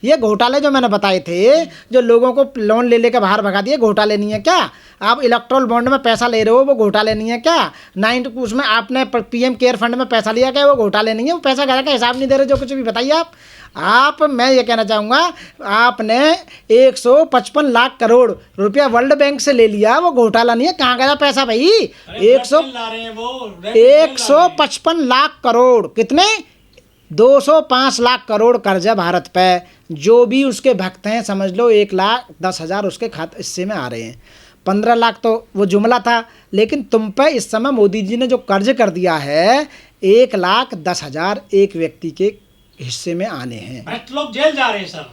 ये घोटाले जो मैंने बताए थे, जो लोगों को लोन ले लेकर बाहर भगा दिए, घोटाले नहीं है क्या? आप इलेक्ट्रोल बॉन्ड में पैसा ले रहे हो, वो घोटाले नहीं है क्या? 9 उसमें आपने पीएम केयर फंड में पैसा लिया क्या? वो घोटाले नहीं है? वो पैसा घर का हिसाब नहीं दे रहे, जो कुछ भी बताइए आप। मैं ये कहना चाहूँगा, आपने 155 लाख करोड़ रुपया वर्ल्ड बैंक से ले लिया, वो घोटाला नहीं है। कहाँ गया पैसा भाई? 155 लाख करोड़, कितने? 205 लाख करोड़ कर्जा भारत पे। जो भी उसके भक्त हैं समझ लो 1,10,000 उसके खाते हिस्से में आ रहे हैं। 15 लाख तो वो जुमला था, लेकिन तुम पे इस समय मोदी जी ने जो कर्ज कर दिया है 1,10,000 एक व्यक्ति के हिस्से में आने हैं। लोग जेल जा रहे हैं सर।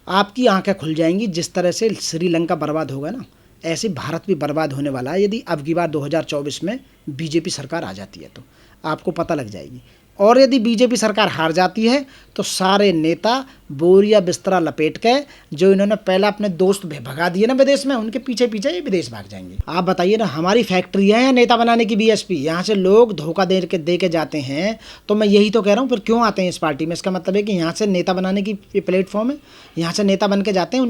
आपकी आंखें खुल जाएंगी। जिस तरह से श्रीलंका बर्बाद होगा ना, ऐसे भारत भी बर्बाद होने वाला है। यदि अब की बार 2024 में बीजेपी सरकार आ जाती है तो आपको पता लग जाएगी। और यदि बीजेपी सरकार हार जाती है तो सारे नेता बोरिया बिस्तरा लपेट के, जो इन्होंने पहला अपने दोस्त भगा दिए ना विदेश में, उनके पीछे पीछे ये विदेश भाग जाएंगे। आप बताइए ना, हमारी फैक्ट्री है या नेता बनाने की बीएसपी? यहाँ से लोग धोखा दे के जाते हैं। तो मैं यही तो कह रहा हूँ, फिर क्यों आते हैं इस पार्टी में? इसका मतलब है कि यहाँ से नेता बनाने की प्लेटफॉर्म है, यहाँ से नेता बन के जाते हैं।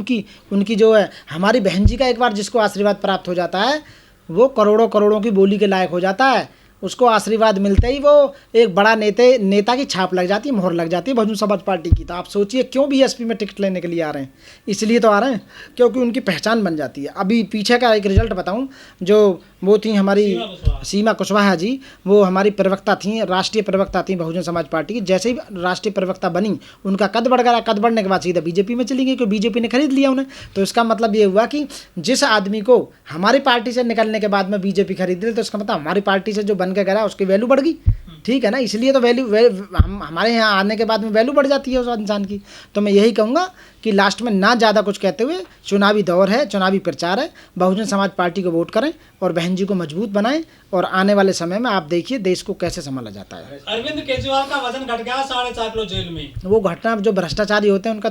उनकी जो है, हमारी बहन जी का एक बार जिसको आशीर्वाद प्राप्त हो जाता है, वो करोड़ों करोड़ों की बोली के लायक हो जाता है। उसको आशीर्वाद मिलते ही वो एक बड़ा नेता की छाप लग जाती है, मोहर लग जाती है बहुजन समाज पार्टी की। तो आप सोचिए क्यों बीएसपी में टिकट लेने के लिए आ रहे हैं? इसलिए तो आ रहे हैं क्योंकि उनकी पहचान बन जाती है। अभी पीछे का एक रिजल्ट बताऊं, जो वो थी हमारी सीमा कुशवाहा जी, वो हमारी प्रवक्ता थी, राष्ट्रीय प्रवक्ता थी बहुजन समाज पार्टी की। जैसे ही राष्ट्रीय प्रवक्ता बनी, उनका कद बढ़ गया। कद बढ़ने के बाद सीधा बीजेपी में चली गई, क्योंकि बीजेपी ने खरीद लिया उन्हें। तो इसका मतलब ये हुआ कि जिस आदमी को हमारी पार्टी से निकलने के बाद में बीजेपी खरीद ली, तो इसका मतलब हमारी पार्टी से जो बन के गया उसकी वैल्यू बढ़ गई। ठीक है ना? इसलिए तो हमारे यहाँ आने के बाद में वैल्यू बढ़ जाती है उस इंसान की। तो मैं यही कहूँगा कि लास्ट में ना ज़्यादा कुछ कहते हुए, चुनावी दौर है, चुनावी प्रचार है, बहुजन समाज पार्टी को वोट करें और बहन जी को मजबूत बनाएं। और आने वाले समय में आप देखिए देश को कैसे संभाला जाता है। अरविंद केजरीवाल का वजन घट गया 4.5 किलो जेल में। वो घटना, जो भ्रष्टाचारी होते हैं उनका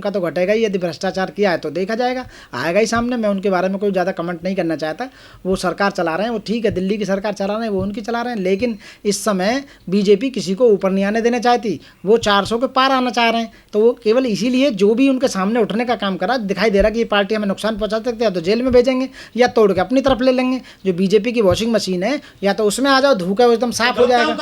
तो घटेगा ही। यदि भ्रष्टाचार किया है तो देखा जाएगा, आएगा ही सामने। मैं उनके बारे में कोई ज़्यादा कमेंट नहीं करना चाहता। वो सरकार चला रहे हैं, वो ठीक है, दिल्ली की सरकार चला रहे हैं, वो उनकी चला रहे हैं। लेकिन इस समय बीजेपी किसी को ऊपर नहीं आने देना चाहती, वो 400 के पार आना चाह रहे हैं। तो वो केवल इसीलिए जो भी उनके सामने उठने का काम करा, दिखाई दे रहा कि ये पार्टी हमें नुकसान पहुंचा सकती है, या तो जेल में भेजेंगे या तोड़ के अपनी तरफ ले लेंगे। जो बीजेपी की वॉशिंग मशीन है, या तो उसमें आ जाओ, धूका एकदम साफ हो जाएगा।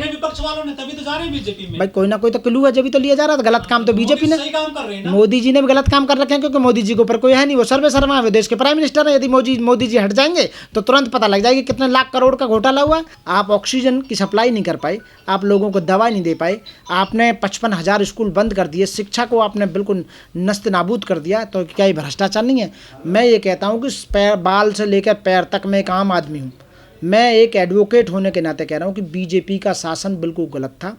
विपक्ष वालों ने तभी तो जा रहे हैं बीजेपी में। भाई कोई ना कोई तो क्लू है, जब भी तो लिया जा रहा था। गलत काम तो बीजेपी ने, सही काम कर रहे हैं ना। मोदी जी ने भी गलत काम कर रखे हैं, क्योंकि मोदी जी के ऊपर कोई है नहीं। वो सर्वे सर्वा है, देश के प्राइम मिनिस्टर है। यदि मोदी जी हट जाएंगे तो तुरंत पता लग जाएगी कितने लाख करोड़ का घोटाला हुआ। आप ऑक्सीजन की सप्लाई नहीं कर पाए, आप लोगों को दवा नहीं दे पाए, आपने 55,000 स्कूल बंद कर दिए, शिक्षा को आपने बिल्कुल नस्त नाबूद कर दिया। तो क्या ये भ्रष्टाचार नहीं है? मैं ये कहता हूँ कि बाल से लेकर पैर तक मैं एक आम आदमी हूँ। मैं एक एडवोकेट होने के नाते कह रहा हूँ कि बीजेपी का शासन बिल्कुल गलत था।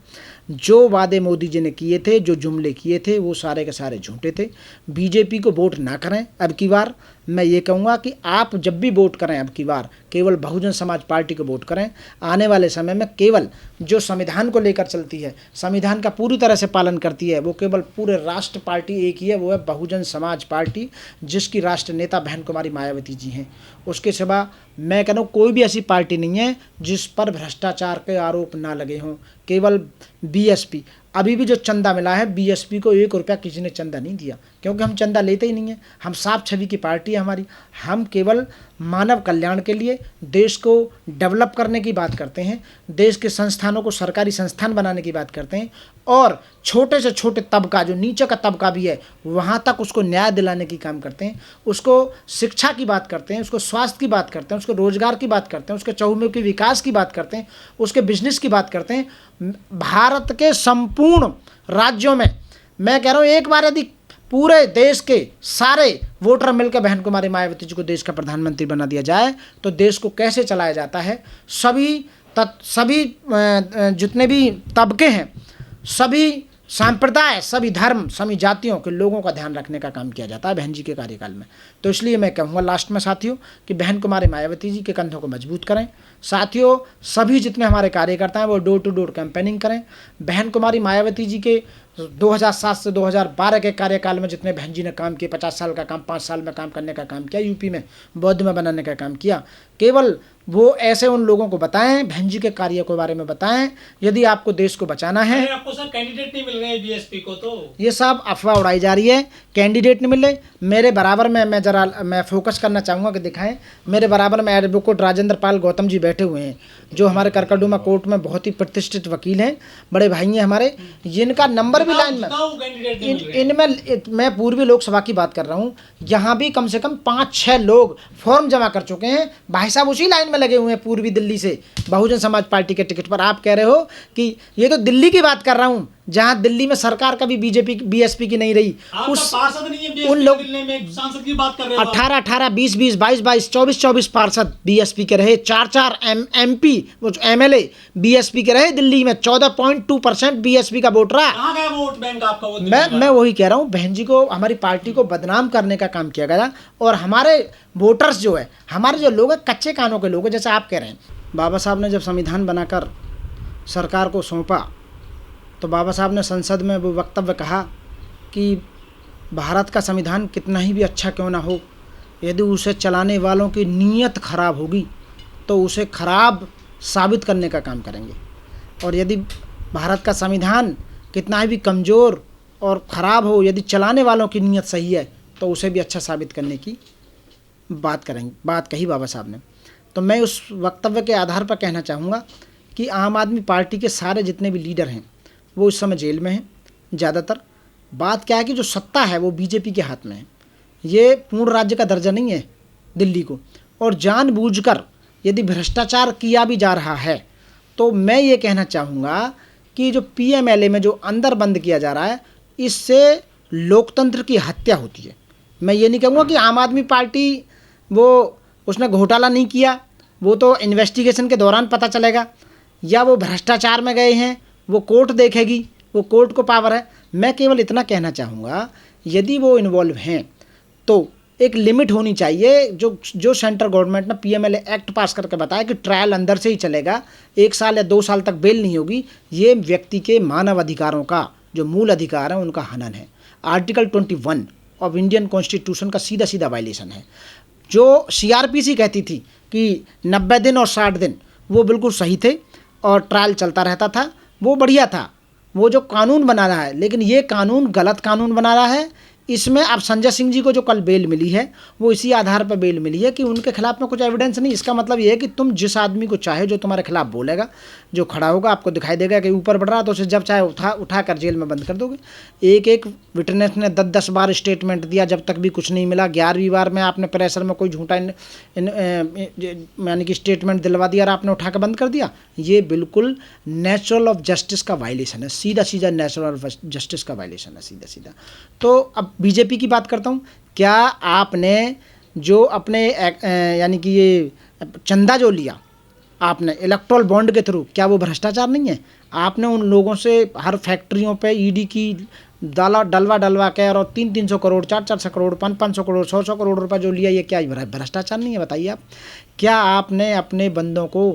जो वादे मोदी जी ने किए थे, जो जुमले किए थे, वो सारे के सारे झूठे थे। बीजेपी को वोट ना करें अब की बार। मैं ये कहूँगा कि आप जब भी वोट करें अब की बार, केवल बहुजन समाज पार्टी को वोट करें। आने वाले समय में केवल जो संविधान को लेकर चलती है, संविधान का पूरी तरह से पालन करती है, वो केवल पूरे राष्ट्र पार्टी एक ही है, वो है बहुजन समाज पार्टी, जिसकी राष्ट्र नेता बहन कुमारी मायावती जी हैं। उसके सिवा मैं कह रहा हूँ कोई भी ऐसी पार्टी नहीं है जिस पर भ्रष्टाचार के आरोप ना लगे हों। केवल बीएसपी, अभी भी जो चंदा मिला है, बीएसपी को 1 रुपया किसी ने चंदा नहीं दिया, क्योंकि हम चंदा लेते ही नहीं हैं। हम साफ छवि की पार्टी है हमारी। हम केवल मानव कल्याण के लिए, देश को डेवलप करने की बात करते हैं, देश के संस्थानों को सरकारी संस्थान बनाने की बात करते हैं, और छोटे से छोटे तबका, जो नीचे का तबका भी है, वहाँ तक उसको न्याय दिलाने की काम करते हैं। उसको शिक्षा की बात करते हैं, उसको स्वास्थ्य की बात करते हैं, उसको रोजगार की बात करते हैं, उसके चहुमुखी विकास की बात करते हैं, उसके बिजनेस की बात करते हैं। भारत के संपूर्ण राज्यों में मैं कह रहा हूँ, एक बार यदि पूरे देश के सारे वोटर मिलकर बहन कुमारी मायावती जी को देश का प्रधानमंत्री बना दिया जाए, तो देश को कैसे चलाया जाता है, सभी जितने भी तबके हैं, सभी सांप्रदाय, सभी धर्म, सभी जातियों के लोगों का ध्यान रखने का काम किया जाता है बहन जी के कार्यकाल में। तो इसलिए मैं कहूँगा लास्ट में साथियों कि बहन कुमारी मायावती जी के कंधों को मजबूत करें। साथियों, सभी जितने हमारे कार्यकर्ता हैं वो डोर टू डोर कैंपेनिंग करें। बहन कुमारी मायावती जी के 2007 से 2012 के कार्यकाल में जितने बहन जी ने काम किए, 50 साल का काम 5 साल में काम करने का काम किया, यूपी में बौद्ध में बनाने का काम किया, केवल वो ऐसे उन लोगों को बताएं, बहन जी के कार्य के बारे में बताएं। यदि आपको देश को बचाना है, अरे आपको सर कैंडिडेट नहीं मिल रहे हैं बीएसपी को, तो ये सब अफवाह उड़ाई जा रही है, कैंडिडेट नहीं मिल रहे। मेरे बराबर में मैं फोकस करना चाहूँगा कि दिखाएं, मेरे बराबर में एडवोकेट राजेंद्र पाल गौतम जी बैठे हुए हैं, जो हमारे करकरडुमा कोर्ट में बहुत ही प्रतिष्ठित वकील हैं, बड़े भाई हैं हमारे। जिनका नंबर भी लाइन में, कैंडिडेट नहीं मिल रहे। इनमें मैं पूर्वी लोकसभा की बात कर रहा हूँ, यहाँ भी कम से कम 5-6 लोग फॉर्म जमा कर चुके हैं। भाई साहब उसी लाइन में लगे हुए हैं पूर्वी दिल्ली से बहुजन समाज पार्टी के टिकट पर। आप कह रहे हो कि ये तो दिल्ली की बात कर रहा हूँ, जहाँ दिल्ली में सरकार कभी बीजेपी बीएसपी की नहीं रही। उस पार्षद नहीं है उन लोग दिल्ली में, सांसद की बात कर रहे हो। 18-18, 20-20, 22-22, 24-24 पार्षद बीएसपी के रहे, 4-4 एमपी एमएलए बीएसपी के रहे। दिल्ली में 14.2% बीएसपी का वोट रहा। कहाँ गया वोट बैंक आपका? वो मैं वही कह रहा हूँ, बहन जी को, हमारी पार्टी को बदनाम करने का काम किया गया। और हमारे वोटर्स जो है, हमारे जो लोग हैं, कच्चे कानों के लोग हैं, जैसे आप कह रहे हैं। बाबा साहब ने जब संविधान बनाकर सरकार को सौंपा, तो बाबा साहब ने संसद में वो वक्तव्य कहा कि भारत का संविधान कितना ही भी अच्छा क्यों ना हो, यदि उसे चलाने वालों की नीयत खराब होगी तो उसे खराब साबित करने का काम करेंगे। और यदि भारत का संविधान कितना भी कमज़ोर और ख़राब हो, यदि चलाने वालों की नीयत सही है तो उसे भी अच्छा साबित करने की बात कही बाबा साहब ने। तो मैं उस वक्तव्य के आधार पर कहना चाहूँगा कि आम आदमी पार्टी के सारे जितने भी लीडर हैं वो इस समय जेल में हैं ज़्यादातर। बात क्या है कि जो सत्ता है वो बीजेपी के हाथ में है। ये पूर्ण राज्य का दर्जा नहीं है दिल्ली को, और जानबूझकर यदि भ्रष्टाचार किया भी जा रहा है तो मैं ये कहना चाहूँगा कि जो पीएमएलए में जो अंदर बंद किया जा रहा है, इससे लोकतंत्र की हत्या होती है। मैं ये नहीं कहूँगा कि आम आदमी पार्टी उसने घोटाला नहीं किया, वो तो इन्वेस्टिगेशन के दौरान पता चलेगा, या वो भ्रष्टाचार में गए हैं वो कोर्ट देखेगी, वो कोर्ट को पावर है। मैं केवल इतना कहना चाहूँगा, यदि वो इन्वॉल्व हैं तो एक लिमिट होनी चाहिए। जो सेंट्रल गवर्नमेंट ने पीएमएलए एक्ट पास करके बताया कि ट्रायल अंदर से ही चलेगा, 1 साल या 2 साल तक बेल नहीं होगी, ये व्यक्ति के मानव अधिकारों का जो मूल अधिकार है उनका हनन है। आर्टिकल 21 ऑफ इंडियन कॉन्स्टिट्यूशन का सीधा वायलेशन है। जो सीआरपीसी कहती थी कि 90 दिन और 60 दिन वो बिल्कुल सही थे और ट्रायल चलता रहता था, वो बढ़िया था, वो जो कानून बना रहा है। लेकिन ये कानून गलत कानून बना रहा है। इसमें अब संजय सिंह जी को जो कल बेल मिली है वो इसी आधार पर बेल मिली है कि उनके खिलाफ में कुछ एविडेंस नहीं। इसका मतलब ये है कि तुम जिस आदमी को चाहे जो तुम्हारे खिलाफ बोलेगा, जो खड़ा होगा, आपको दिखाई देगा कि ऊपर बढ़ रहा, तो उसे जब चाहे उठा कर जेल में बंद कर दोगे। एक विटनेस ने 10 बार स्टेटमेंट दिया, जब तक भी कुछ नहीं मिला। 11वीं बार में आपने प्रेशर में कोई झूठा यानी कि स्टेटमेंट दिलवा दिया और आपने उठा कर बंद कर दिया। ये बिल्कुल नेचुरल ऑफ जस्टिस का वायलेशन है, सीधा नेचुरल ऑफ जस्टिस का वायलेशन है, सीधा। तो अब बीजेपी की बात करता हूँ। क्या आपने जो अपने यानी कि ये चंदा जो लिया आपने इलेक्ट्रल बॉन्ड के थ्रू, क्या वो भ्रष्टाचार नहीं है? आपने उन लोगों से हर फैक्ट्रियों पे ईडी की डलवा के और 300 करोड़ 400 करोड़ 500 करोड़ 100 करोड़ रुपए जो लिया, ये क्या भ्रष्टाचार नहीं है? बताइए आप। क्या आपने अपने बंदों को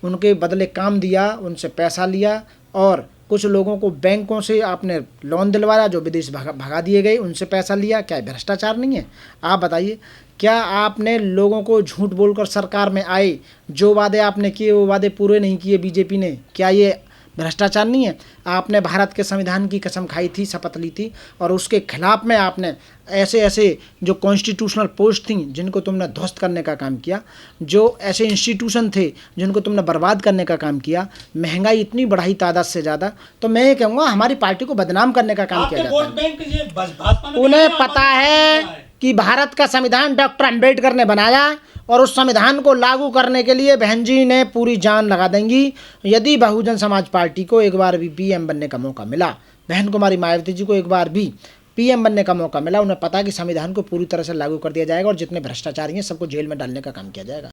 उनके बदले काम दिया, उनसे पैसा लिया, और कुछ लोगों को बैंकों से आपने लोन दिलवाया जो विदेश भगा दिए गए, उनसे पैसा लिया? क्या भ्रष्टाचार नहीं है? आप बताइए। क्या आपने लोगों को झूठ बोलकर सरकार में आए, जो वादे आपने किए वो वादे पूरे नहीं किए बीजेपी ने, क्या ये भ्रष्टाचार नहीं है? आपने भारत के संविधान की कसम खाई थी, शपथ ली थी, और उसके खिलाफ में आपने ऐसे जो कॉन्स्टिट्यूशनल पोस्ट थी जिनको तुमने ध्वस्त करने का काम किया, जो ऐसे इंस्टीट्यूशन थे जिनको तुमने बर्बाद करने का काम किया, महंगाई इतनी बढ़ाई तादाद से ज़्यादा। तो मैं ये कहूँगा हमारी पार्टी को बदनाम करने का काम किया जाता है। उन्हें पता है कि भारत का संविधान डॉक्टर अम्बेडकर ने बनाया और उस संविधान को लागू करने के लिए बहन जी ने पूरी जान लगा देंगी। यदि बहुजन समाज पार्टी को एक बार भी पीएम बनने का मौका मिला, बहन कुमारी मायावती जी को एक बार भी पीएम बनने का मौका मिला, उन्हें पता है कि संविधान को पूरी तरह से लागू कर दिया जाएगा और जितने भ्रष्टाचारी हैं सबको जेल में डालने का काम किया जाएगा।